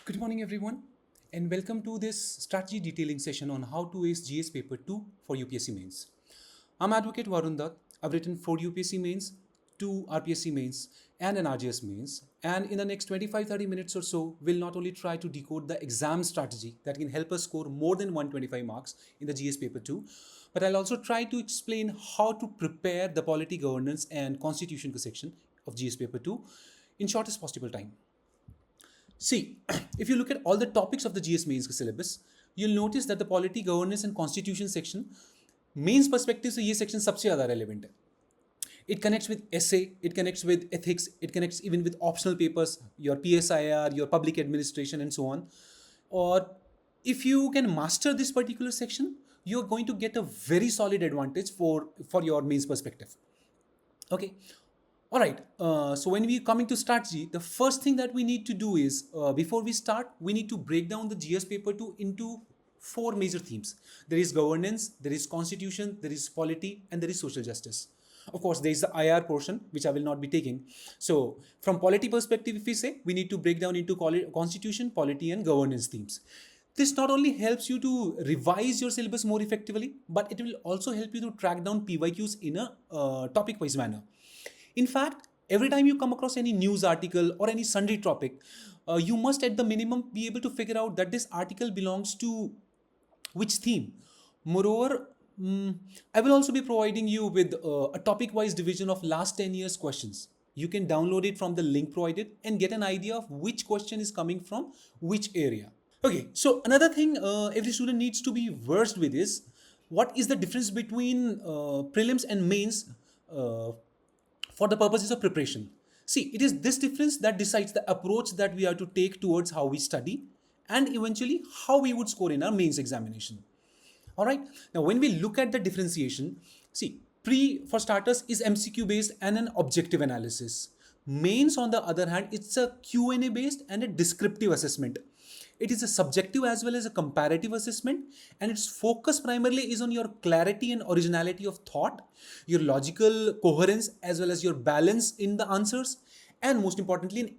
Good morning, everyone, and welcome to this strategy detailing session on how to ace GS Paper 2 for UPSC Mains. I'm Advocate Varun Dutt. I've written 4 UPSC Mains, 2 RPSC Mains, and an RGS Mains. And in the next 25-30 minutes or so, we'll not only try to decode the exam strategy that can help us score more than 125 marks in the GS Paper 2, but I'll also try to explain how to prepare the polity governance and constitution section of GS Paper 2 in shortest possible time. See, if you look at all the topics of the GS mains syllabus, you'll notice that the polity, governance and constitution section, mains perspective से ये section सबसे ज़्यादा relevant है. It connects with essay, it connects with ethics, it connects even with optional papers, your PSIR, your public administration and so on. Or if you can master this particular section, you're going to get a very solid advantage for your mains perspective. Okay. All right. So when we coming to strategy, the first thing that we need to do is before we start, we need to break down the GS paper 2 into 4 major themes. There is governance, there is constitution, there is polity, and there is social justice. Of course, there is the IR portion, which I will not be taking. So from polity perspective, if we say, we need to break down into constitution, polity, and governance themes. This not only helps you to revise your syllabus more effectively, but it will also help you to track down PYQs in a topic-wise manner. In fact, every time you come across any news article or any sundry topic, you must at the minimum be able to figure out that this article belongs to which theme. Moreover, I will also be providing you with a topic-wise division of last 10 years questions. You can download it from the link provided and get an idea of which question is coming from which area. Okay, so another thing every student needs to be versed with is what is the difference between prelims and mains for the purposes of preparation. See, it is this difference that decides the approach that we are to take towards how we study and eventually how we would score in our mains examination. All right. Now, when we look at the differentiation, see, pre for starters is MCQ based and an objective analysis. Mains, on the other hand, it's a Q&A based and a descriptive assessment. It is a subjective as well as a comparative assessment, and its focus primarily is on your clarity and originality of thought, your logical coherence as well as your balance in the answers, and most importantly, an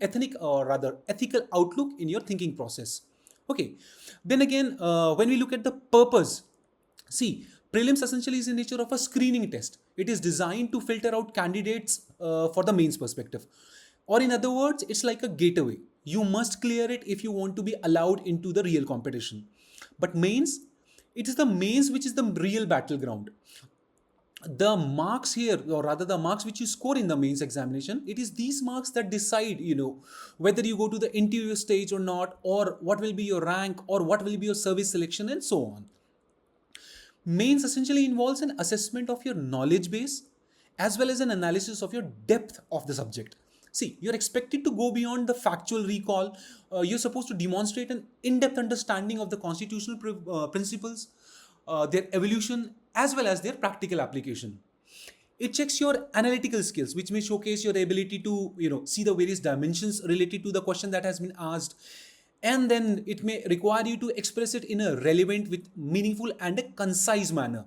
ethical outlook in your thinking process. Okay. Then again, when we look at the purpose, see, prelims essentially is in nature of a screening test. It is designed to filter out candidates for the mains perspective. Or in other words, it's like a gateway. You must clear it if you want to be allowed into the real competition. But mains, it is the mains which is the real battleground. The marks here, or rather the marks which you score in the mains examination, it is these marks that decide, whether you go to the interview stage or not, or what will be your rank, or what will be your service selection, and so on. Mains essentially involves an assessment of your knowledge base as well as an analysis of your depth of the subject. See, you're expected to go beyond the factual recall. You're supposed to demonstrate an in-depth understanding of the constitutional principles, their evolution, as well as their practical application. It checks your analytical skills, which may showcase your ability to, see the various dimensions related to the question that has been asked. And then it may require you to express it in a relevant, with meaningful and a concise manner.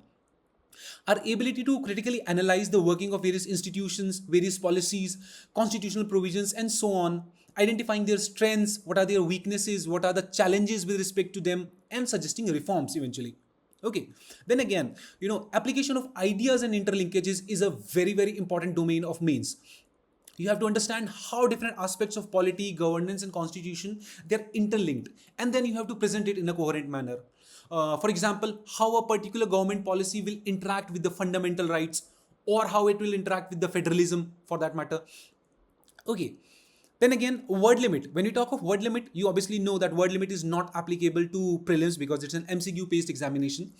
Our ability to critically analyze the working of various institutions, various policies, constitutional provisions, and so on, identifying their strengths, what are their weaknesses, what are the challenges with respect to them, and suggesting reforms eventually. Okay, then again, application of ideas and interlinkages is a very, very important domain of mains. You have to understand how different aspects of polity, governance, and constitution, they're interlinked, and then you have to present it in a coherent manner. For example, how a particular government policy will interact with the fundamental rights, or how it will interact with the federalism, for that matter. Okay. Then again, word limit. When you talk of word limit, you obviously know that word limit is not applicable to prelims because it's an MCQ based examination.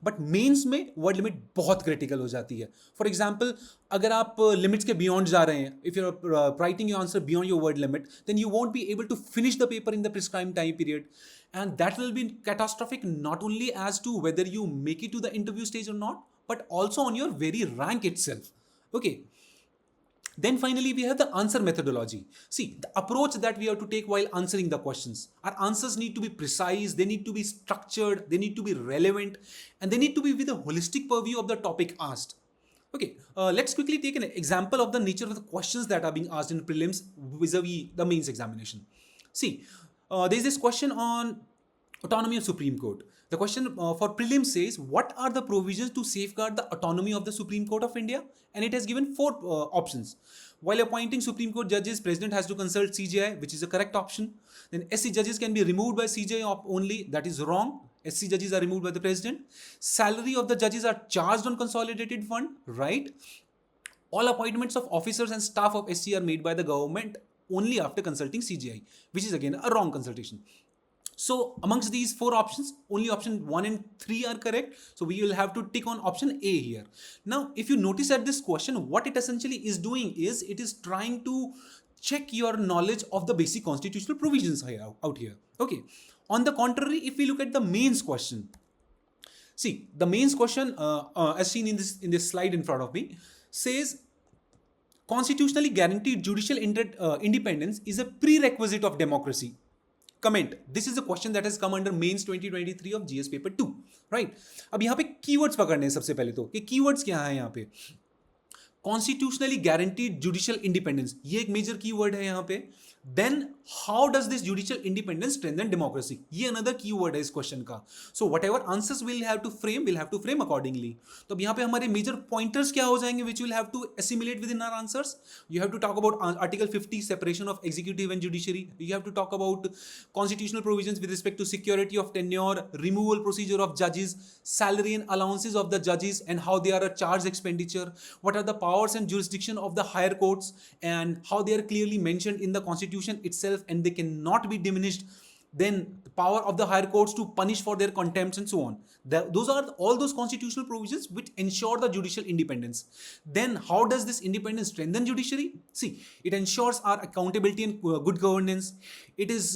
But Mains में word limit बहुत critical हो जाती है. For example, अगर आप limits के beyond जा रहे हैं, if you are writing your answer beyond your word limit, then you won't be able to finish the paper in the prescribe time period, and that will be catastrophic not only as to whether you make it to the interview stage or not, but also on your very rank itself. Okay. Then finally, we have the answer methodology. See, the approach that we have to take while answering the questions. Our answers need to be precise, they need to be structured, they need to be relevant, and they need to be with a holistic purview of the topic asked. Okay, let's quickly take an example of the nature of the questions that are being asked in prelims vis-a-vis the mains examination. See, There is this question on autonomy of Supreme Court. The question for prelim says, what are the provisions to safeguard the autonomy of the Supreme Court of India? And it has given four options. While appointing Supreme Court judges, President has to consult CJI, which is a correct option. Then SC judges can be removed by CJI only. That is wrong. SC judges are removed by the President. Salary of the judges are charged on consolidated fund, right? All appointments of officers and staff of SC are made by the government only after consulting CJI, which is again a wrong consultation. So amongst these four options, only option 1 and 3 are correct. So we will have to tick on option A here. Now, if you notice at this question, what it essentially is doing is it is trying to check your knowledge of the basic constitutional provisions out here. Okay. On the contrary, if we look at the mains question, see the mains question as seen in this slide in front of me says constitutionally guaranteed judicial independence is a prerequisite of democracy. Comment. This is a question that has come under mains 2023 of GS paper 2, right? अब यहाँ पे keywords पकड़ने हैं सबसे पहले तो कि keywords क्या है यहाँ पे कॉन्स्टिट्यूशनली गारंटीड जुडिशियल इंडिपेंडेंस, ये एक मेजर कीवर्ड है यहाँ पे. Then how does this judicial independence strengthen democracy, ये अनदर कीवर्ड है इस क्वेश्चन का. So whatever answers will have to frame accordingly. तो अब यहाँ पे हमारे मेजर पॉइंटर्स क्या हो जाएंगे which will have to assimilate within our answers. You have to talk about article 50 separation of executive and judiciary. You have to talk about constitutional provisions with respect to security of tenure, removal procedure of जजेस, salary and allowances of the judges and how they are a charged expenditure, what are the powers and jurisdiction of the higher courts and how they are clearly mentioned in the constitution itself and they cannot be diminished. Then the power of the higher courts to punish for their contempts and so on. Those are all those constitutional provisions which ensure the judicial independence. Then how does this independence strengthen judiciary? See, it ensures our accountability and good governance. It is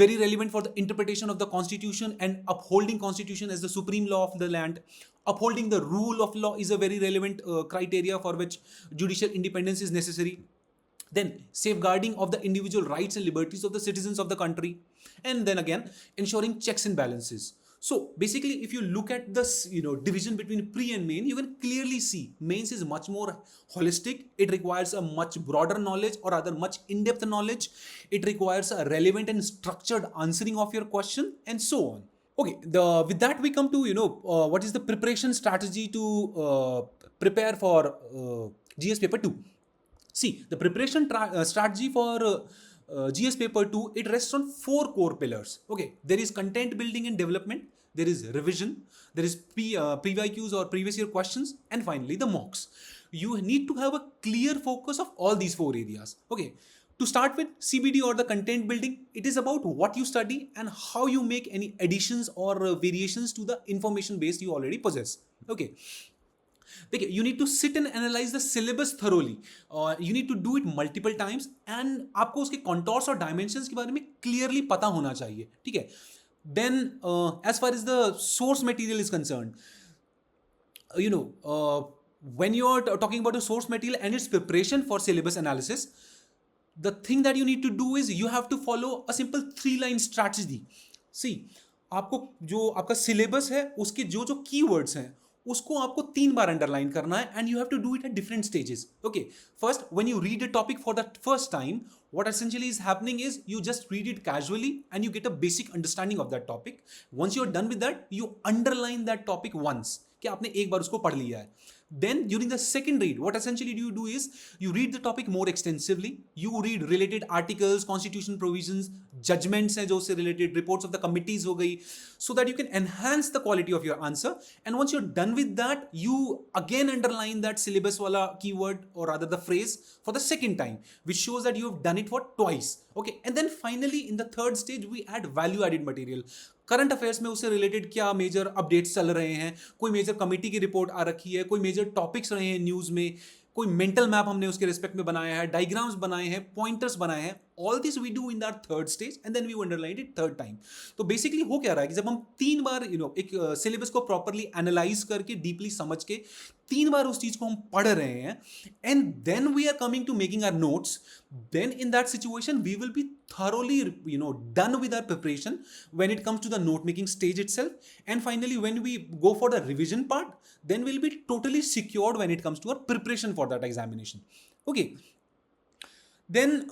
very relevant for the interpretation of the constitution and upholding constitution as the supreme law of the land. Upholding the rule of law is a very relevant criteria for which judicial independence is necessary. Then safeguarding of the individual rights and liberties of the citizens of the country, and then again ensuring checks and balances. So basically if you look at this division between pre and main, you can clearly see mains is much more holistic. It requires a much broader knowledge or rather much in-depth knowledge. It requires a relevant and structured answering of your question and so on. Okay, with that we come to what is the preparation strategy to prepare for GS paper 2. See, the preparation strategy for GS paper 2, it rests on 4 core pillars. Okay, there is content building and development, there is revision, there is PYQs or previous year questions, and finally the mocks. You need to have a clear focus of all these 4 areas. Okay, to start with CBD or the content building, it is about what you study and how you make any additions or variations to the information base you already possess. Okay. देखिए, you need to sit and analyze the syllabus thoroughly. You need to do it multiple times and आपको उसके contours और dimensions के बारे में clearly पता होना चाहिए, ठीक है. Then as far as the source material is concerned, when you are talking about the source material and its preparation for syllabus analysis, the thing that you need to do is you have to follow a simple 3-line strategy. See, आपको जो आपका syllabus है उसके जो keywords हैं उसको आपको 3 बार underline करना है and you have to do it at different stages. Okay, first when you read a topic for the first time, what essentially is happening is you just read it casually and you get a basic understanding of that topic. Once you're done with that, you underline that topic once कि आपने एक बार उसको पढ़ लिया है. Then during the second read, what essentially you do is you read the topic more extensively. You read related articles, constitution provisions, judgments हैं जो उससे related, reports of the committees हो गई, so that you can enhance the quality of your answer. And once you're done with that, you again underline that syllabus वाला keyword or rather the phrase for the second time, which shows that you have done it for twice. Okay, and then finally in the third stage we add value added material. Current affairs में उससे related क्या major updates चल रहे हैं, कोई major committee की report आ रखी है, कोई मेजर टॉपिक्स रहे हैं न्यूज़ में, कोई मेंटल मैप हमने उसके रिस्पेक्ट में बनाया है, डायग्राम्स बनाए हैं, पॉइंटर्स बनाए हैं. All this we do in that third stage and then we underline it third time. तो बेसिकली हो क्या रहा है कि जब हम 3 बार एक सिलेबस को प्रॉपरली एनालाइज करके डीपली समझ के 3 बार उस चीज को हम पढ़ रहे हैं and then we are coming to making our notes, then in that situation we will be thoroughly done with our preparation when it comes to the note making stage itself. And finally when we go for the revision part, then we'll be totally secured when it comes to our preparation for that examination. Okay, then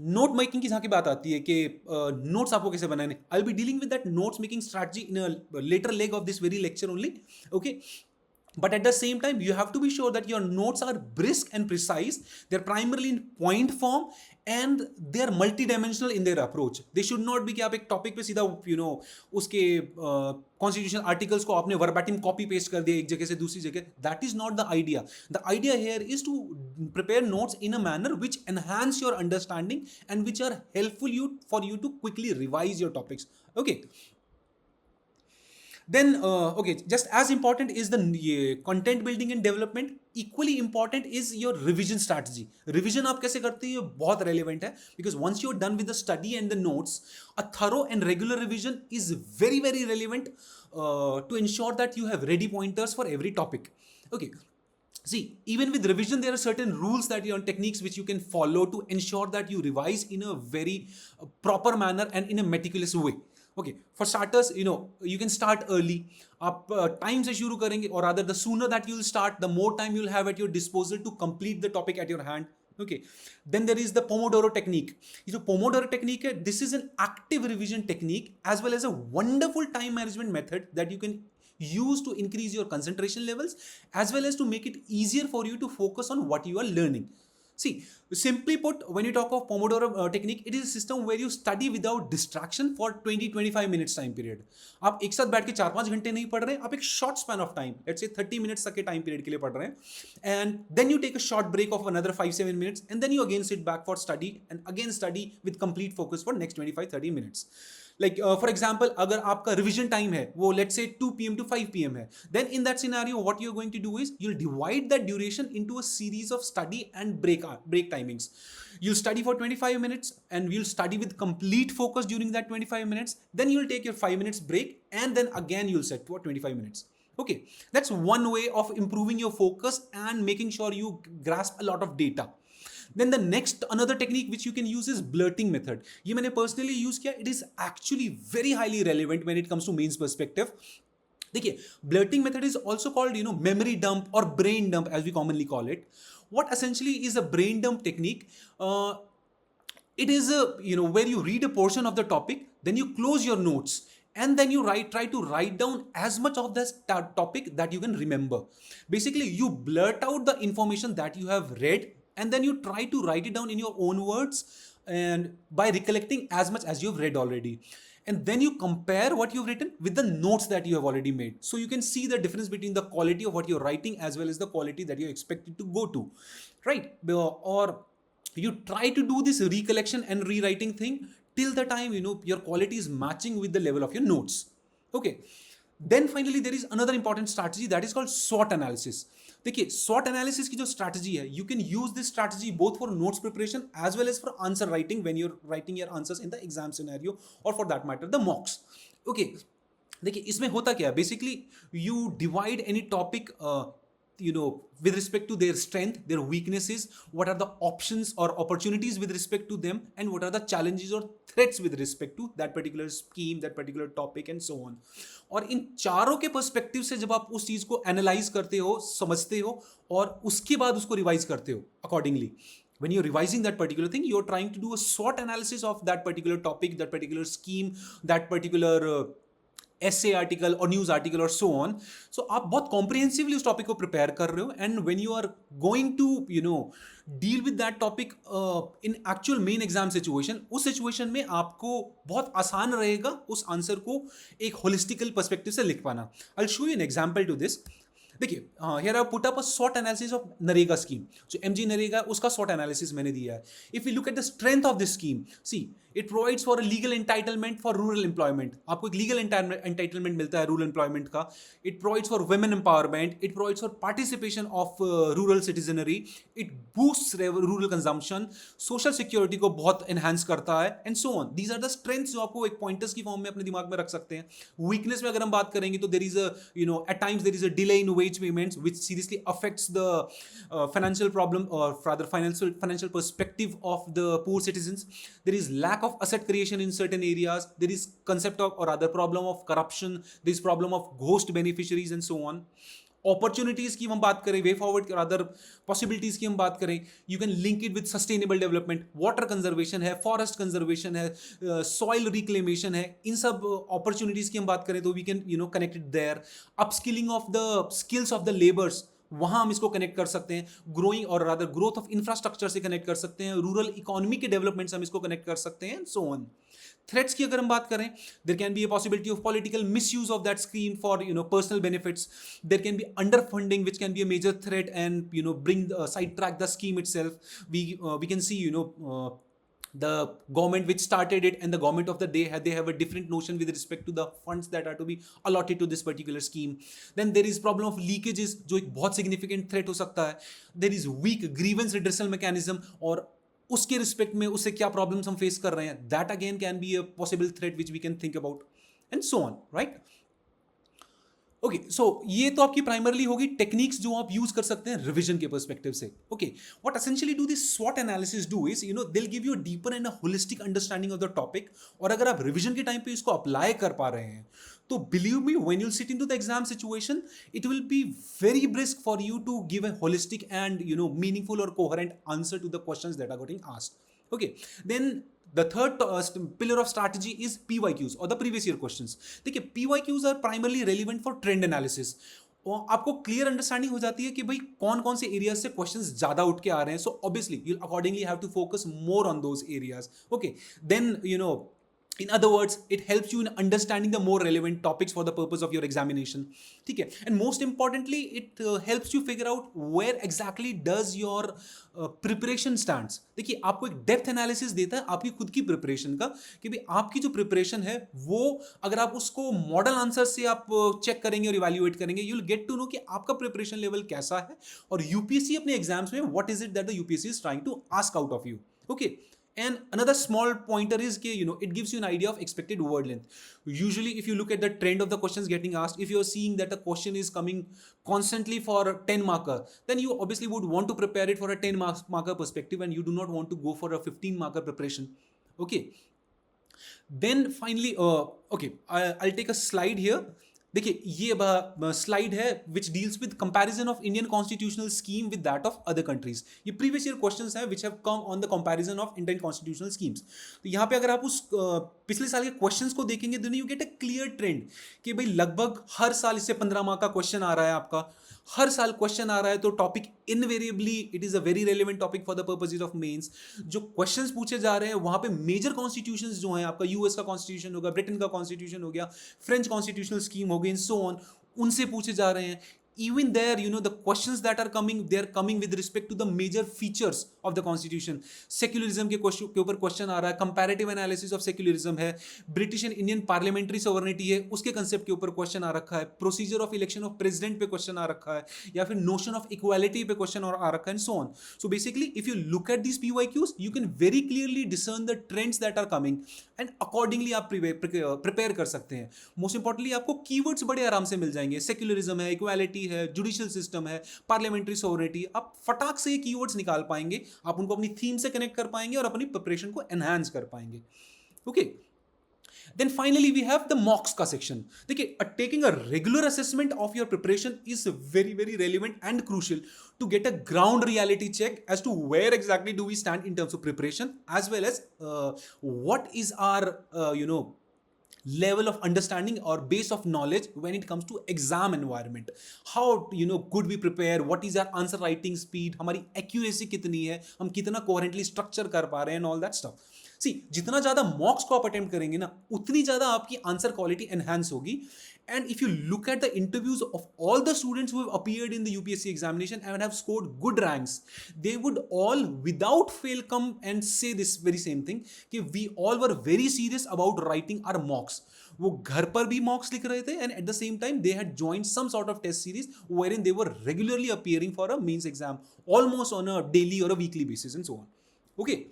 note making की जहाँ की बात आती है कि notes आपको कैसे बनाने, I will be dealing with that notes making strategy in a later leg of this very lecture only. Okay, but at the same time you have to be sure that your notes are brisk and precise. They're primarily in point form and they are multidimensional in their approach. They should not be कि आप एक topic पे सीधा उसके constitution articles को आपने वर्बैटिम copy paste कर दिया एक जगह से दूसरी जगह. That is not the idea. The idea here is to prepare notes in a manner which enhance your understanding and which are helpful you for you to quickly revise your topics. Okay, then okay, just as important is the content building and development, equally important is your revision strategy. Revision आप कैसे करते हैं, ये बहुत relevant है, because once you're done with the study and the notes, a thorough and regular revision is very very relevant to ensure that you have ready pointers for every topic. Okay, see, even with revision, there are certain rules that you techniques which you can follow to ensure that you revise in a very proper manner and in a meticulous way. Okay, for starters, you can start early. आप time से शुरू करेंगे, or rather the sooner that you'll start, the more time you'll have at your disposal to complete the topic at your hand. Okay, then there is the Pomodoro technique. ये जो Pomodoro technique है, this is an active revision technique as well as a wonderful time management method that you can use to increase your concentration levels as well as to make it easier for you to focus on what you are learning. See, simply put, when you talk of Pomodoro technique, it is a system where you study without distraction for 20-25 minutes time period. आप एक साथ बैठ के 4-5 घंटे नहीं पढ़ रहे हैं, आप एक short span of time, let's say 30 minutes तक के time period के लिए पढ़ रहे हैं, and then you take a short break of another 5-7 minutes, and then you again sit back for study and again study with complete focus for next 25-30 minutes. Like for example, अगर आपका revision time है वो let's say 2 p.m. to 5 p.m. है, then in that scenario what you're going to do is you'll divide that duration into a series of study and break timings. You'll study for 25 minutes and you'll study with complete focus during that 25 minutes. Then you'll take your 5 minutes break and then again you'll set for 25 minutes. Okay, that's one way of improving your focus and making sure you grasp a lot of data. Then the next another technique which you can use is blurting method. ये मैंने personally use किया. It is actually very highly relevant when it comes to mains perspective. देखिए, blurting method is also called memory dump or brain dump as we commonly call it. What essentially is a brain dump technique? It is where you read a portion of the topic, then you close your notes, and then you try to write down as much of this topic that you can remember. Basically, you blurt out the information that you have read and then you try to write it down in your own words and by recollecting as much as you've read already. And then you compare what you've written with the notes that you have already made. So you can see the difference between the quality of what you're writing as well as the quality that you're expected to go to, right? Or you try to do this recollection and rewriting thing till the time your quality is matching with the level of your notes. Okay, then finally there is another important strategy that is called SWOT analysis. देखिए, SWOT analysis की जो strategy है, you can use this strategy both for notes preparation as well as for answer writing when you're writing your answers in the exam scenario or for that matter the mocks. Okay, देखिए इसमें होता क्या है, basically you divide any topic with respect to their strength, their weaknesses, what are the options or opportunities with respect to them, and what are the challenges or threats with respect to that particular scheme, that particular topic and so on. और इन चारों के perspective से जब आप उस चीज को analyse करते हो, समझते हो और उसके बाद उसको रिवाइज करते हो accordingly. When you're revising that particular thing, you're trying to do a SWOT analysis of that particular topic, that particular scheme, that particular essay article or news article or so on. So आप बहुत comprehensively उस topic को prepare कर रहे हो, and when you are going to deal with that topic in actual main exam situation, उस situation में आपको बहुत आसान रहेगा उस आंसर को एक holistical perspective से लिख पाना. I'll show you an example to this. देखिए, here I put up a SWOT analysis of NREGA scheme. जो MG NREGA उसका SWOT analysis मैंने दिया है. If we look at the strength of this scheme, see, it provides for a legal entitlement for rural employment. आपको एक legal entitlement मिलता है rural employment का. It provides for women empowerment. It provides for participation of rural citizenry. It boosts rural consumption. Social security को बहुत enhance करता है and so on. These are the strengths जो आपको एक pointers की form में अपने दिमाग में रख सकते हैं. Weakness में अगर हम बात करेंगे तो there is a at times there is a delay in wage payments which seriously affects the financial problem or rather financial perspective of the poor citizens. There is lack of asset creation in certain areas. There is concept of or other problem of corruption. There is problem of ghost beneficiaries and so on. Opportunities की हम बात करें, way forward और other possibilities की हम बात करें, you can link it with sustainable development, water conservation है, फॉरेस्ट कंजर्वेशन है, सॉइल रिक्लेमेशन है, इन सब अपॉर्चुनिटीज की हम बात करें तो we can connect it there. Upskilling of the skills of the labours, वहां हम इसको कनेक्ट कर सकते हैं। ग्रोइंग और रादर ग्रोथ ऑफ इंफ्रास्ट्रक्चर से कनेक्ट कर सकते हैं। रूरल इकोनॉमी के डेवलपमेंट से हम इसको कनेक्ट कर सकते हैं, सो ऑन। थ्रेट्स की अगर हम बात करें, there can be a possibility of political misuse of that scheme for personal benefits. There can be under funding which can be a major threat and bring side track the scheme itself. We can see the government which started it and the government of the day they have a different notion with respect to the funds that are to be allotted to this particular scheme. Then there is problem of leakages जो एक बहुत significant threat हो सकता है. There is weak grievance redressal mechanism, और उसके respect में उससे क्या प्रॉब्लम्स हम फेस कर रहे हैं, that again can be a possible threat which we can think about and so on, right. Okay, so ये तो आपकी प्राइमरली होगी टेक्निक्स जो आप यूज कर सकते हैं रिवीजन के पर्सपेक्टिव से। Okay, what essentially do this स्वॉट analysis do is they'll give you deeper and a holistic understanding of the topic. और अगर आप रिवीजन के टाइम पे इसको अप्लाई कर पा रहे हैं तो believe me, when you sit into the exam situation it will be very brisk for you to give a holistic and meaningful और coherent answer to the questions that are getting asked. Okay, then the third pillar of strategy is PYQs or the previous year questions. देखिए, PYQs are primarily relevant for trend analysis. और आपको clear understanding हो जाती है कि भाई कौन कौन से एरियाज से क्वेश्चंस ज्यादा उठ के आ रहे हैं, so obviously you accordingly have to focus more on those areas. Okay, then in other words, it helps you in understanding the more relevant topics for the purpose of your examination. ठीक है, and most importantly it helps you figure out where exactly does your preparation stands. देखिए, आपको एक depth analysis देता है आपकी खुद की प्रिपरेशन का कि भाई आपकी जो प्रिपरेशन है वो अगर आप उसको मॉडल आंसर से आप चेक करेंगे और इवैल्यूएट करेंगे, you will get to know कि आपका प्रिपरेशन लेवल कैसा है और यूपीएससी अपने एग्जाम्स में what is it that the UPSC is trying to ask out of you. Okay, and another small pointer is it gives you an idea of expected word length. Usually if you look at the trend of the questions getting asked, if you're seeing that a question is coming constantly for a 10 marker, then you obviously would want to prepare it for a 10 marker perspective and you do not want to go for a 15 marker preparation. Okay, then finally I'll take a slide here. देखिए, ये slide है which deals with comparison of Indian constitutional scheme with that of other countries. ये previous year questions हैं which have come on the comparison of Indian constitutional schemes. तो यहाँ पे अगर आप उस पिछले साल के क्वेश्चंस को देखेंगे then you get a clear trend कि भाई लगभग हर साल इससे 15 मार्क का क्वेश्चन आ रहा है आपका, हर साल क्वेश्चन आ रहा है, तो topic invariably it is a very relevant topic for the purposes of Mains. जो क्वेश्चंस पूछे जा रहे हैं वहां पे मेजर कॉन्स्टिट्यूशंस जो हैं, आपका यूएस का कॉन्स्टिट्यूशन होगा, ब्रिटेन का कॉन्स्टिट्यूशन हो गया, फ्रेंच कॉन्स्टिट्यूशनल स्कीम हो गई, एंड सो ऑन, उनसे पूछे जा रहे हैं। Even there, the questions that are coming, they are coming with respect to the major features of the constitution. Secularism के ऊपर क्वेश्चन आ रहा है, comparative analysis of secularism है, British and Indian parliamentary sovereignty है, उसके कंसेप्ट के ऊपर क्वेश्चन आ रखा है, procedure of election of president पे क्वेश्चन आ रखा है, या फिर नोशन ऑफ इक्वालिटी पे क्वेश्चन आ रखा है, and so on. So basically if you look at this PYQs, you can very clearly discern the trends that are coming and accordingly आप prepare कर सकते हैं। मोस्ट इंपॉर्टेंटली आपको कीवर्ड्स बड़े आराम से मिल जाएंगे, सेक्युलरिज्म है, इक्वालिटी है, जुडिशियल सिस्टम है, पार्लियामेंट्री सोवरेनिटी, आप फटाक से ये कीवर्ड्स निकाल पाएंगे, आप उनको अपनी थीम से कनेक्ट कर पाएंगे और अपनी प्रिपरेशन को एनहांस कर पाएंगे। Okay, then finally we have the mocks का section. देखिए, taking a regular assessment of your preparation is very very relevant and crucial to get a ground reality check as to where exactly do we stand in terms of preparation, as well as what is our level of understanding or base of knowledge when it comes to exam environment. How could we prepare, what is our answer writing speed, हमारी accuracy कितनी है, हम कितना coherently structure कर पा रहे हैं, and all that stuff. See, जितना ज़्यादा मॉक्स को आप अटेम्प्ट करेंगे ना, उतनी ज़्यादा आपकी आंसर क्वालिटी एनहांस होगी। And if you look at the interviews of all the students who have appeared in the UPSC examination and have scored good ranks, they would all without fail come and say this very same thing कि we all were very serious about writing our mocks. वो घर पर भी mocks लिख रहे थे and at the same time they had joined some sort of test series wherein they were regularly appearing for a mains exam almost on a daily or a weekly basis and so on. Okay.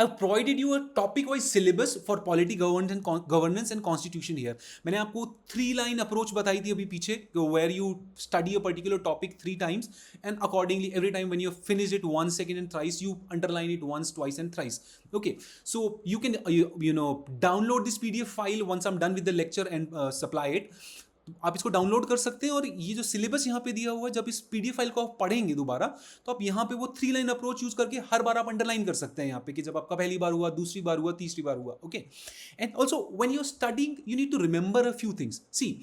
I've provided you a topic-wise syllabus for polity, governance and constitution here. मैंने आपको 3-line approach बताई थी अभी पीछे, where you study a particular topic 3 times and accordingly every time when you finish it once, second and thrice, you underline it once, twice and thrice. Okay, so you can download this PDF file once I'm done with the lecture and supply it. आप इसको download कर सकते हैं और ये जो syllabus यहाँ पे दिया हुआ है, जब इस पीडीएफ फाइल को आप पढ़ेंगे दोबारा, तो आप यहाँ पे वो 3 लाइन अप्रोच यूज करके हर बार आप अंडरलाइन कर सकते हैं यहाँ पे कि जब आपका पहली बार हुआ, दूसरी बार हुआ, तीसरी बार हुआ. Okay. And also when you are studying you need to remember a few things. See,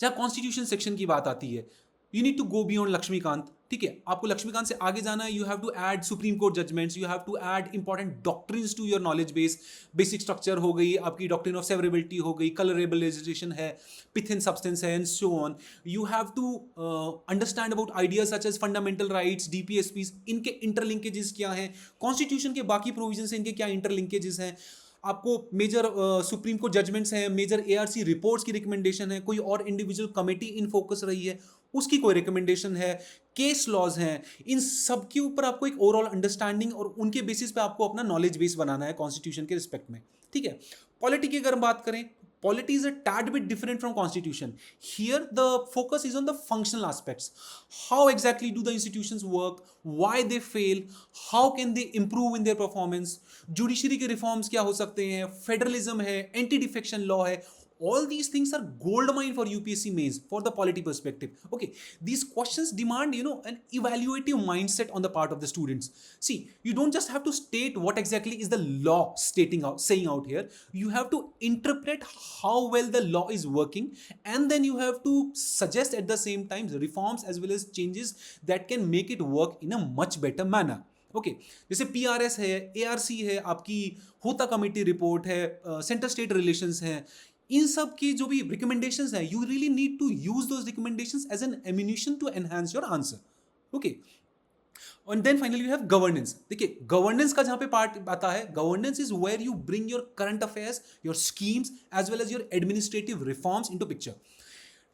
जहाँ कॉन्स्टिट्यूशन सेक्शन की बात आती है, you need to go beyond Laxmikanth. ठीक है, आपको लक्ष्मीकांत से आगे जाना है. You have to add Supreme Court judgments, you have to add important doctrines to your knowledge base. Basic structure हो गई आपकी, डॉक्ट्रिन ऑफ सेवरेबिलिटी हो गई, कलरेबल लेजिस्लेशन है, पिथ एंड सब्सटेंस है, and so on. You have to understand about ideas such as fundamental rights, DPSPs, इनके interlinkages क्या हैं, कॉन्स्टिट्यूशन के बाकी प्रोविजन से इनके क्या इंटरलिंकेजेस हैं. आपको मेजर सुप्रीम कोर्ट जजमेंट्स हैं, मेजर एआरसी रिपोर्ट्स की रिकमेंडेशन है, कोई और इंडिविजुअल कमेटी इन फोकस रही है उसकी कोई रिकमेंडेशन है, केस लॉज हैं, इन सब के ऊपर आपको एक ओवरऑल अंडरस्टैंडिंग और उनके बेसिस पे आपको अपना नॉलेज बेस बनाना है कॉन्स्टिट्यूशन के रिस्पेक्ट में. ठीक है. पॉलिटी की अगर बात करें, polity is a tad bit different from constitution. Here the focus is on the functional aspects. How exactly do the institutions work, why they fail, how can they improve in their performance, judiciary के reforms क्या हो सकते हैं, federalism है, anti defection law है. All these things are gold mine for UPSC mains for the polity perspective. Okay, these questions demand an evaluative mindset on the part of the students. See, you don't just have to state what exactly is the law saying out here. You have to interpret how well the law is working, and then you have to suggest at the same time reforms as well as changes that can make it work in a much better manner. Okay, जैसे PRS है, ARC है, आपकी होता committee report है, centre state relations है, इन सब की जो भी रिकमेंडेशंस हैं, you really need to use those recommendations as an ammunition to enhance your answer. Okay. And then finally you have governance. देखिए, गवर्नेंस का जहां पे पार्ट आता है, governance is where you bring your current affairs, your schemes as well as your administrative reforms into picture.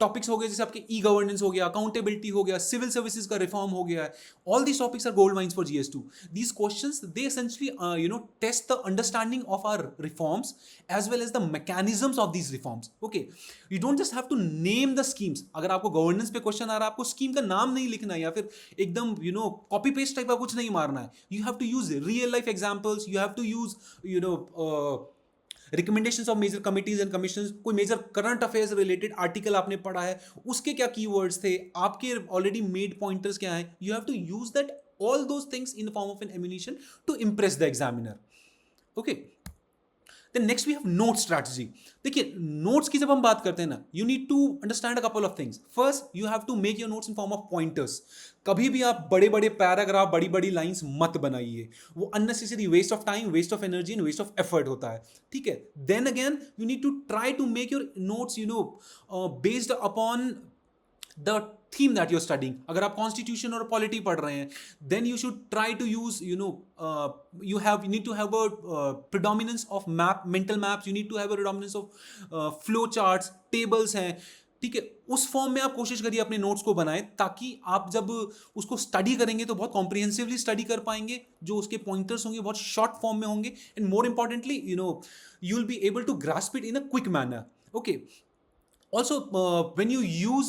Topics हो गए जैसे आपके ई गवर्नेंस हो गया, अकाउंटेबिलिटी हो गया, सिविल सर्विसेज का रिफॉर्म हो गया है. All these topics are gold mines for GS2. These questions they essentially test the understanding of our reforms as well as the mechanisms of these reforms. Okay, you don't just have to name the schemes. अगर आपको governance पे question आ रहा है, आपको scheme का नाम नहीं लिखना है या फिर एकदम कॉपी पेस्ट टाइप का कुछ नहीं मारना है. You have to use real life examples, you have to use recommendations of major committees and commissions. कोई major current affairs related article आपने पढ़ा है, उसके क्या कीवर्ड्स थे, आपके ऑलरेडी मेड पॉइंटर्स क्या हैं. You have to use that all those things in form of an ammunition to impress the examiner. Okay. Then next we have note strategy. देखिए, नोट्स की जब हम बात करते हैं ना, you need to understand a couple of things. First, you have to make your notes in form of pointers. कभी भी आप बड़े बड़े पैराग्राफ, बड़ी बड़ी लाइंस मत बनाइए. वो unnecessary waste of time, waste of energy and waste of effort होता है. ठीक है. Then again you need to try to make your notes based upon the theme that you're studying. अगर आप constitution और polity पढ़ रहे हैं, then you should try to use you need to have a predominance of mental maps. You need to have a predominance of flow charts, tables हैं. ठीक है, उस फॉर्म में आप कोशिश करिए अपने नोट्स को बनाएं, ताकि आप जब उसको स्टडी करेंगे तो बहुत कॉम्प्रिहेंसिवली स्टडी कर पाएंगे. जो उसके पॉइंटर्स होंगे बहुत शॉर्ट फॉर्म में होंगे, and more importantly you will be able to grasp it in a quick manner. Okay. Also when you use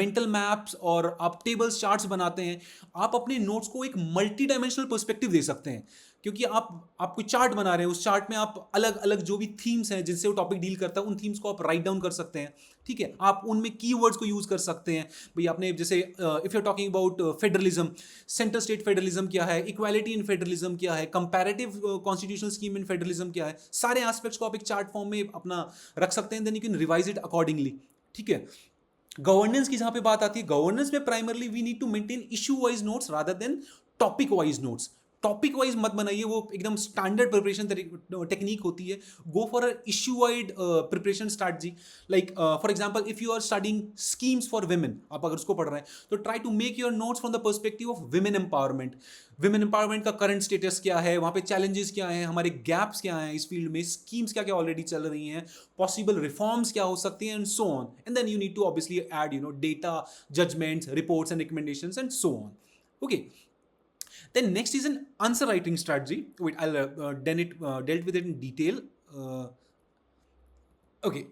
mental maps और आप टेबल्स चार्ट्स बनाते हैं, आप अपने नोट्स को एक मल्टी डायमेंशनल पर्सपेक्टिव दे सकते हैं. क्योंकि आप कोई चार्ट बना रहे हैं, उस चार्ट में आप अलग अलग जो भी थीम्स हैं जिनसे वो टॉपिक डील करता है, उन थीम्स को आप राइट डाउन कर सकते हैं. ठीक है. आप उनमें कीवर्ड्स को यूज कर सकते हैं. भाई आपने जैसे if you are talking about federalism, centre state federalism क्या है, इक्वालिटी इन फेडरलिज्म क्या है, comparative constitutional scheme in federalism क्या है, सारे एस्पेक्ट्स को आप एक चार्ट फॉर्म में अपना रख सकते हैं. Then you can revise it accordingly. ठीक है. गवर्नेंस की जहां पे बात आती है, गवर्नेंस में primarily we need to maintain issue wise notes rather than topic wise notes. Topic wise मत बनाइए, वो एकदम स्टैंडर्ड प्रिपरेशन टेक्निक होती है. Go for a issue wide preparation strategy. Like for example, if you are studying schemes for women, आप अगर उसको पढ़ रहे हैं, तो try to make your notes from the perspective of women empowerment. Women empowerment का करंट स्टेटस क्या है, वहाँ पे चैलेंजेस क्या हैं, हमारे गैप्स क्या हैं इस फील्ड में, स्कीम्स क्या क्या ऑलरेडी चल रही हैं, पॉसिबल रिफॉर्म्स क्या हो सकती हैं, and so on. And then you need to obviously add data, judgements, reports and recommendations and so on. Okay. Then next is an answer writing strategy. Wait, I'll dealt with it in detail. Okay.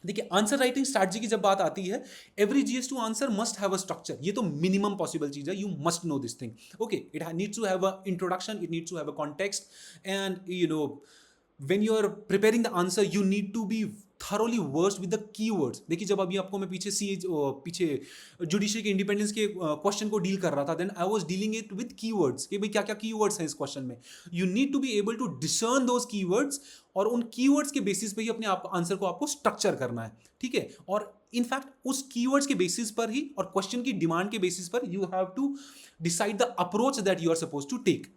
देखिए, answer writing strategy की जब बात आती है, every GS2 answer must have a structure. ये तो minimum possible चीज है. You must know this thing. Okay. It needs to have a introduction, it needs to have a context, and when you are preparing the answer you need to be thoroughly versed with the keywords. देखिए जब अभी आपको मैं पीछे judiciary के independence के question को deal कर रहा था, then I was dealing it with keywords कि भाई क्या क्या कीवर्ड्स हैं इस क्वेश्चन में. You need to be able to discern those keywords, और उन कीवर्ड्स के बेसिस पे ही अपने आंसर को आपको स्ट्रक्चर करना है. ठीक है, और इनफैक्ट उस कीवर्ड्स के बेसिस पर ही और क्वेश्चन की डिमांड के बेसिस पर you have to decide the approach that you are suppose to take.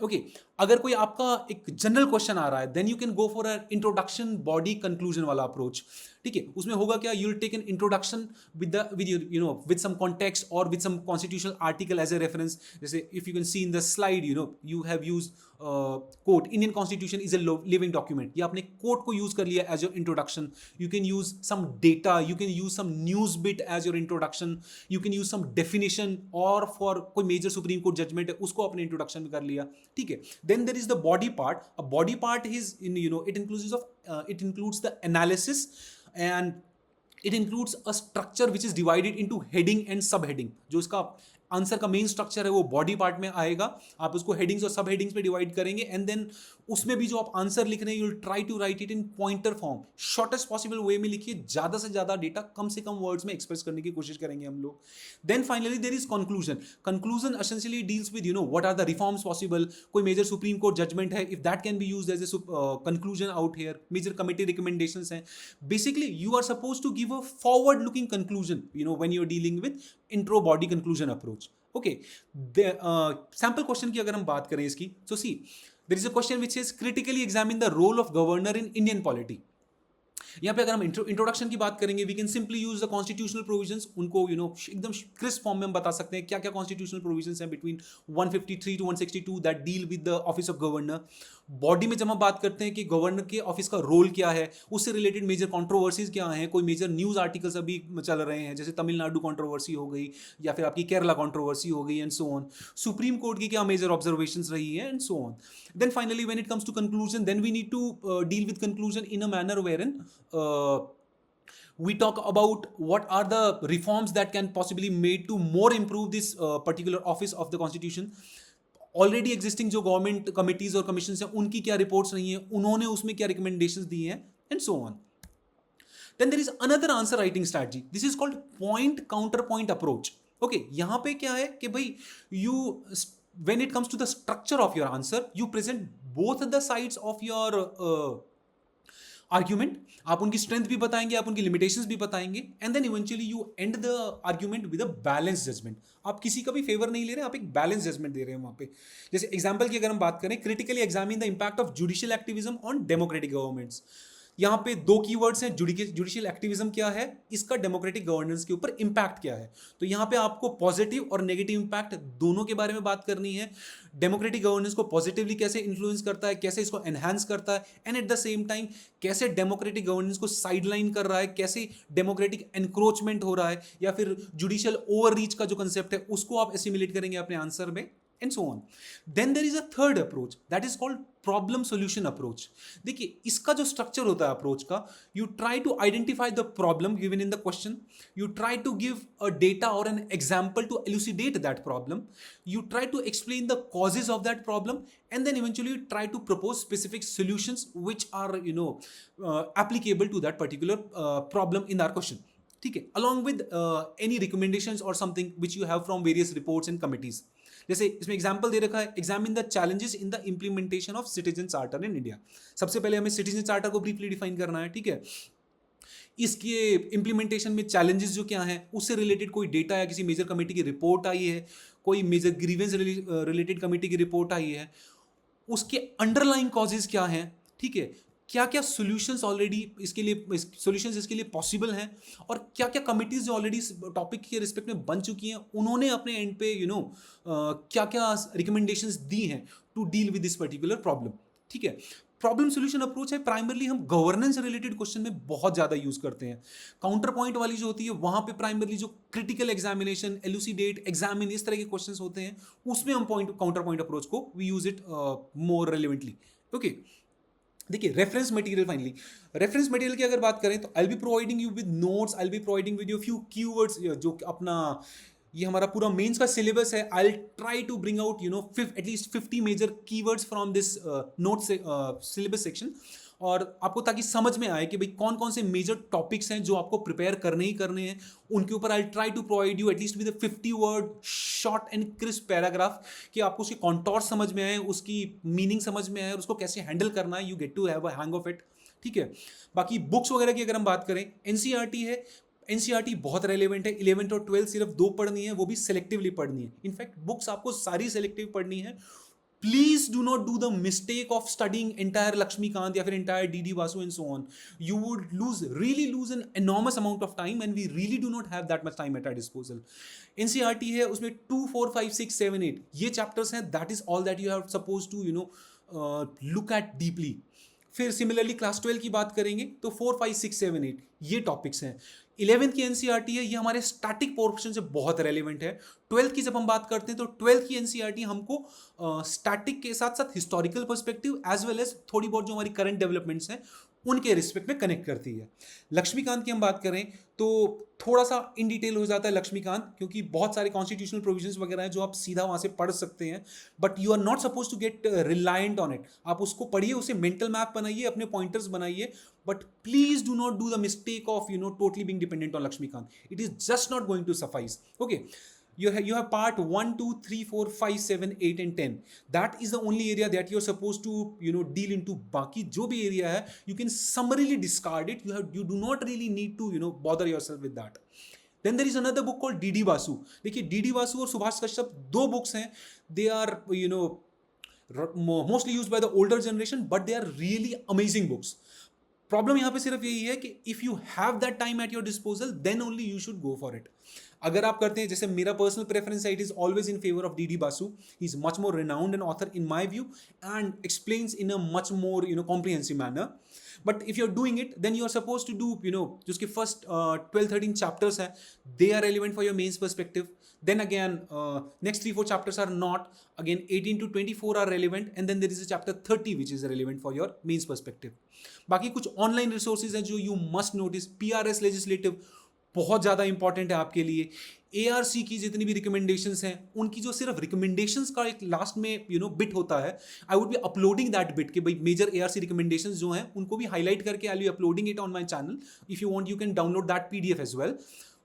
Okay, अगर कोई आपका एक जनरल क्वेश्चन आ रहा है then you can go for a introduction body conclusion वाला अप्रोच. ठीक है, उसमें होगा क्या, you will take an introduction with some context और with some constitutional article as a reference. जैसे if you can see in the slide, you have use coat, Indian constitution is a living document. ये आपने quote को use कर लिया as your introduction. You can use some data, you can use some news bit as your introduction, you can use some definition, और for कोई major Supreme Court judgement है उसको अपने इंट्रोडक्शन में कर लिया. ठीक है, then there is the body part. A body part is in it includes the analysis, and it includes a structure which is divided into heading and subheading. जो इसका आंसर का मेन स्ट्रक्चर है वो बॉडी पार्ट में आएगा. आप उसको headings और सब हेडिंग्स में डिवाइड करेंगे, एंड देन उसमें भी जो आप आंसर लिख रहे हैं you will try to write it in pointer form. Shortest possible way में लिखिए, ज़्यादा से ज़्यादा डेटा कम से कम वर्ड्स में एक्सप्रेस करने की कोशिश करेंगे हम लोग. Then finally there is conclusion. Conclusion essentially deals with what are the reforms possible. कोई मेजर सुप्रीम कोर्ट जजमेंट है, if that can be used as a conclusion out here. Major committee recommendations हैं. Basically you are suppose to give a forward looking conclusion when you are dealing with intro body conclusion approach. Okay, sample question की अगर हम बात करें इसकी, so see, there is a question which says critically examine the role of governor in Indian polity. यहाँ पे अगर हम इंट्रोडक्शन की बात करेंगे, we can simply use the constitutional provisions. उनको एकदम क्रिस्प फॉर्म में हम बता सकते हैं क्या क्या कॉन्स्टिट्यूशनल प्रोविजंस हैं between 153 to 162 that deal with the office of governor. Body में जब हम बात करते हैं कि गवर्नर के ऑफिस का रोल क्या है, उससे रिलेटेड मेजर कॉन्ट्रोवर्सीज क्या हैं, कोई मेजर न्यूज़ आर्टिकल्स अभी चल रहे हैं, जैसे तमिलनाडु कॉन्ट्रोवर्सी हो गई या फिर आपकी केरला कॉन्ट्रोवर्सी हो गई, and so on. Supreme Court की क्या मेजर ऑब्जर्वेशंस रही है, and so on. Then finally when it comes to conclusion, then we need to deal with conclusion in a manner wherein we talk about what are the reforms that can possibly made to more improve this particular office of the constitution. Already existing जो government committees और commission हैं उनकी क्या reports रही हैं, उन्होंने उसमें क्या रिकमेंडेशंस दी हैं, and so on. Then there is another answer writing strategy. This is called point counter point approach. Okay, यहां पे क्या है कि भाई you when it comes to the structure of your answer, you present both the sides of your argument. आप उनकी strength भी बताएंगे, आप उनकी लिमिटेशंस भी बताएंगे, and then eventually you end the argument with a balance judgement. आप किसी का भी फेवर नहीं ले रहे हैं, आप एक बैलेंस जजमेंट दे रहे हैं वहां पे. जैसे एग्जांपल की अगर हम बात करें, critically examine the impact of judicial activism on democratic governments. यहाँ पे दो कीवर्ड्स हैं, जुडिशियल एक्टिविज्म क्या है, इसका डेमोक्रेटिक गवर्नेंस के ऊपर इंपैक्ट क्या है. तो यहाँ पे आपको पॉजिटिव और नेगेटिव इंपैक्ट दोनों के बारे में बात करनी है. डेमोक्रेटिक गवर्नेंस को पॉजिटिवली कैसे इन्फ्लुएंस करता है, कैसे इसको एनहांस करता है, and at the same time कैसे डेमोक्रेटिक गवर्नेंस को साइडलाइन कर रहा है, कैसे डेमोक्रेटिक एनक्रोचमेंट हो रहा है, या फिर जुडिशियल ओवर रीच का जो कंसेप्ट है उसको आप एसिमुलेट करेंगे अपने आंसर में, and so on. Then there is a third approach that is called problem solution approach. देखिए इसका जो स्ट्रक्चर होता है अप्रोच का, you try to identify the problem given in the question, you try to give a data or an example to elucidate that problem, you try to explain the causes of that problem, and then eventually you try to propose specific solutions which are applicable to that particular problem in our question. ठीक है, along with any recommendations or something which you have from various reports and committees. जैसे इसमें example दे रखा है, examine the challenges in the implementation of citizen charter in India. सबसे पहले हमें citizen charter को ब्रीफली डिफाइन करना है. ठीक है, इसके इंप्लीमेंटेशन में चैलेंजेस जो क्या हैं, उससे रिलेटेड कोई डेटा या किसी मेजर कमेटी की रिपोर्ट आई है, कोई मेजर ग्रीवेंस रिलेटेड कमेटी की रिपोर्ट आई है, उसके अंडरलाइन कॉजेज क्या हैं. ठीक है, क्या क्या सॉल्यूशंस ऑलरेडी इसके लिए पॉसिबल हैं, और क्या क्या कमिटीज जो ऑलरेडी टॉपिक के रिस्पेक्ट में बन चुकी हैं, उन्होंने अपने एंड पे क्या क्या रिकमेंडेशंस दी हैं to deal with this particular problem. ठीक है, प्रॉब्लम सोल्यूशन अप्रोच है प्राइमरली हम गवर्नेंस रिलेटेड क्वेश्चन में बहुत ज़्यादा यूज करते हैं. काउंटर पॉइंट वाली जो होती है वहाँ पे प्राइमरली जो क्रिटिकल एग्जामिनेशन, एलुसिडेट, एग्जामिन, इस तरह के क्वेश्चंस होते हैं, उसमें हम काउंटर पॉइंट अप्रोच को we use it more relevantly. Okay, देखिए reference material. Finally reference material की अगर बात करें तो I will be providing you with notes, I will be providing with you few keywords जो अपना ये हमारा पूरा मेंस का सिलेबस है. I will try to bring out at least 50 major keywords from this note syllabus section, और आपको ताकि समझ में आए कि भाई कौन कौन से मेजर टॉपिक्स हैं जो आपको प्रिपेयर करने ही करने हैं. उनके ऊपर I try to provide you at least with 50 word short and crisp paragraph, कि आपको उसके कॉन्टोर समझ में आए, उसकी मीनिंग समझ में आए, और उसको कैसे हैंडल करना है. You get to have a hang of it. ठीक है. बाकी बुक्स वगैरह की अगर हम बात करें, एनसीईआरटी है. एनसीईआरटी बहुत रेलेवेंट है. 11th और 12th सिर्फ 2 पढ़नी है, वो भी सेलेक्टिवली पढ़नी है. इनफैक्ट बुक्स आपको सारी सेलेक्टिव पढ़नी है. Please do not do the mistake of studying entire Laxmikanth या फिर entire D D Basu and so on. You would really lose an enormous amount of time, and we really do not have that much time at our disposal. NCERT है, उसमें 2, 4, 5, 6, 7, 8 ये chapters हैं. That is all that you have suppose to look at deeply. फिर similarly class 12 की बात करेंगे तो 4, 5, 6, 7, 8 ये टॉपिक्स हैं. 11th की एनसीईआरटी है, ये हमारे स्टैटिक पोर्शन से बहुत रेलिवेंट है. 12th की जब हम बात करते हैं तो 12th की एनसीईआरटी हमको स्टैटिक के साथ साथ historical perspective as well as थोड़ी बहुत जो हमारी करंट डेवलपमेंट्स हैं उनके रिस्पेक्ट में कनेक्ट करती है. लक्ष्मीकांत की हम बात करें तो थोड़ा सा इन डिटेल हो जाता है लक्ष्मीकांत, क्योंकि बहुत सारे कॉन्स्टिट्यूशनल प्रोविजंस वगैरह हैं जो आप सीधा वहाँ से पढ़ सकते हैं, but you are not suppose to get reliant on it. आप उसको पढ़िए, उसे मेंटल मैप बनाइए, अपने पॉइंटर्स बनाइए, but please do not do the mistake of totally being dependent on Laxmikanth. It is just not going to suffice. Okay. You have part 1, 2, 3, 4, 5, 7, 8 and 10. That is the only area that you're supposed to deal into. बाकी जो भी area है you can summarily discard it. You do not really need to bother yourself with that. Then there is another book called D D Vasu. देखिए D D Vasu और Subhash Kashyap 2 books हैं. They are mostly used by the older generation, but they are really amazing books. Problem यहाँ पे सिर्फ यही है कि if you have that time at your disposal then only you should go for it. अगर आप करते हैं, जैसे मेरा पर्सनल प्रेफरेंस है, it is always in favour of D D Basu. He is much more renowned an author in my view and explains in a much more comprehensive manner. But if you are doing it then you are suppose to do जो उसके first 12-13 chapters हैं, they are relevant for your mains perspective. Then again, next 3-4 chapters are not. Again, 18 to 24 are relevant, and then there is a chapter 30 which is relevant for your mains perspective. बाकी कुछ online resources हैं जो you must notice. PRS legislative बहुत ज़्यादा important है आपके लिए. ARC की जितनी भी रिकमेंडेशंस हैं, उनकी जो सिर्फ रिकमेंडेशंस का एक लास्ट में बिट होता है, I would be uploading that bit कि भाई मेजर ARC रिकमेंडेशंस जो हैं उनको भी हाईलाइट करके I be uploading it on my channel. If you want you can download that PDF as well.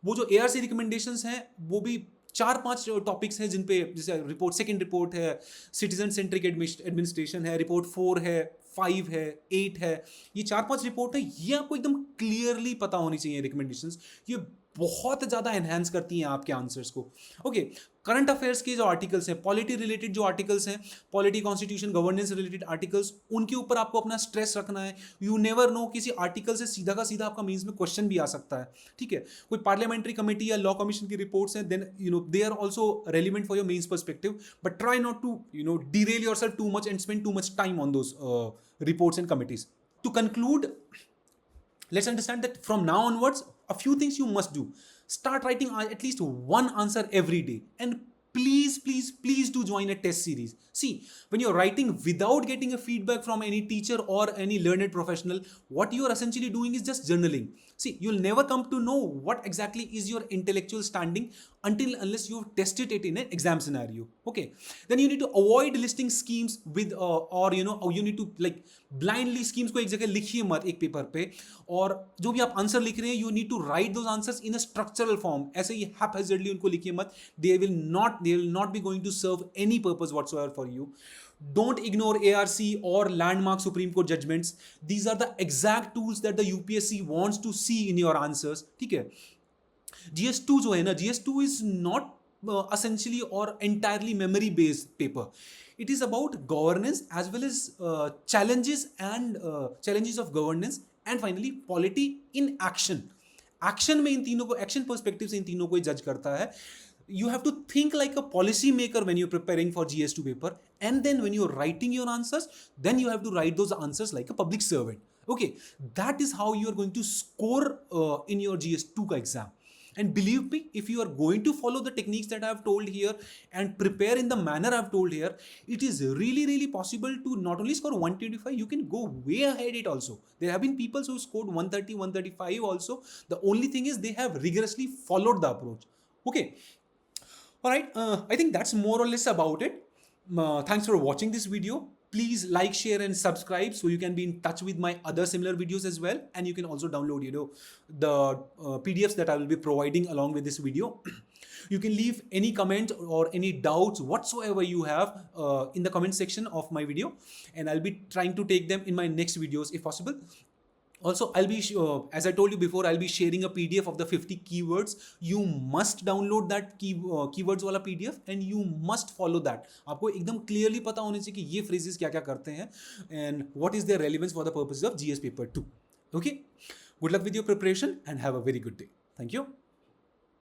वो जो ARC रिकमेंडेशंस हैं वो भी 4-5 टॉपिक्स हैं जिन पे, जैसे रिपोर्ट, सेकंड रिपोर्ट है, सिटीजन सेंट्रिक एडमिनिस्ट्रेशन है, रिपोर्ट 4 है, 5 है, 8 है. ये 4-5 रिपोर्ट है, ये आपको एकदम क्लियरली पता होनी चाहिए रिकमेंडेशंस. ये बहुत ज़्यादा एनहांस करती हैं आपके आंसर्स को. ओके. करंट अफेयर्स के जो आर्टिकल्स हैं, पॉलिटी रिलेटेड जो आर्टिकल्स हैं, polity, constitution, governance related articles, उनके ऊपर आपको अपना स्ट्रेस रखना है. यू नेवर नो, किसी आर्टिकल से सीधा का सीधा आपका मेंस में क्वेश्चन भी आ सकता है. ठीक है. कोई पार्लियामेंट्री कमेटी या लॉ कमीशन की रिपोर्ट्स हैं, then they are also relevant for your mains perspective, but try not to derail yourself too much and spend too much time on those reports and committees. To conclude, let's understand that from now onwards, a few things you must do. Start writing at least one answer every day, and please do join a test series. See, when you're writing without getting a feedback from any teacher or any learned professional, what you are essentially doing is just journaling. See, you'll never come to know what exactly is your intellectual standing unless you've tested it in an exam scenario. Okay. Then you need to avoid listing schemes with or you need to like blindly schemes को एक जगह लिखिए मत एक paper पे, और जो भी आप आंसर लिख रहे हैं you need to write those answers in a structural form. ऐसे ही haphazardly उनको लिखिए मत. They will not be going to serve any purpose whatsoever for you. Don't ignore ARC or landmark Supreme Court judgments. These are the exact tools that the UPSC wants to see in your answers. ठीक है. GS2 जो है ना, GS2 is not essentially or entirely memory based paper. It is about governance as well as challenges of governance, and finally polity in action. Action में इन तीनों को, action perspective से इन तीनों को जज करता है. You have to think like a policy maker when you're preparing for GS2 paper, and then when you're writing your answers, then you have to write those answers like a public servant. Okay, that is how you are going to score in your GS2 ka exam. And believe me, if you are going to follow the techniques that I have told here and prepare in the manner I have told here, it is really possible to not only score 125, you can go way ahead it also. There have been people who scored 130, 135 also. The only thing is they have rigorously followed the approach. Okay. All right, I think that's more or less about it. Thanks for watching this video. Please like, share, and subscribe so you can be in touch with my other similar videos as well. And you can also download, the PDFs that I will be providing along with this video. You can leave any comment or any doubts whatsoever you have in the comment section of my video, and I'll be trying to take them in my next videos if possible. Also, I'll be as I told you before, I'll be sharing a PDF of the 50 keywords. You must download that keywords वाला PDF and you must follow that. आपको एकदम clearly पता होने चाहिए कि ये phrases क्या क्या करते हैं and what is their relevance for the purposes of GS paper 2. Okay, good luck with your preparation and have a very good day. Thank you.